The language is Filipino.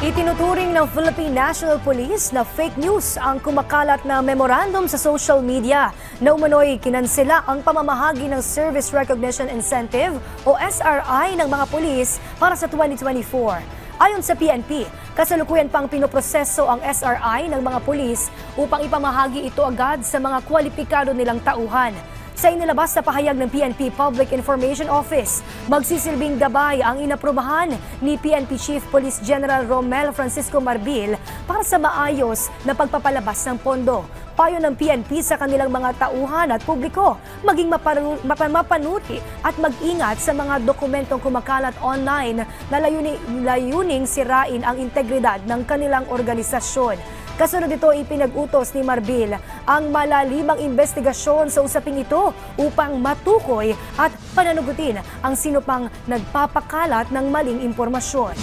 Itinuturing ng Philippine National Police na fake news ang kumakalat na memorandum sa social media na umano'y kinansela ang pamamahagi ng Service Recognition Incentive o SRI ng mga pulis para sa 2024. Ayon sa PNP, kasalukuyan pang pinoproseso ang SRI ng mga pulis upang ipamahagi ito agad sa mga kwalipikado nilang tauhan. Sa inilabas na pahayag ng PNP Public Information Office, magsisilbing gabay ang inaprubahan ni PNP Chief Police General Romel Francisco Marbil para sa maayos na pagpapalabas ng pondo. Payo ng PNP sa kanilang mga tauhan at publiko, maging mapanuri at mag-ingat sa mga dokumentong kumakalat online na layuning sirain ang integridad ng kanilang organisasyon. Kasunod ito, ipinag-utos ni Marbil ang malalimang investigasyon sa usaping ito upang matukoy at pananugutin ang sino pang nagpapakalat ng maling impormasyon.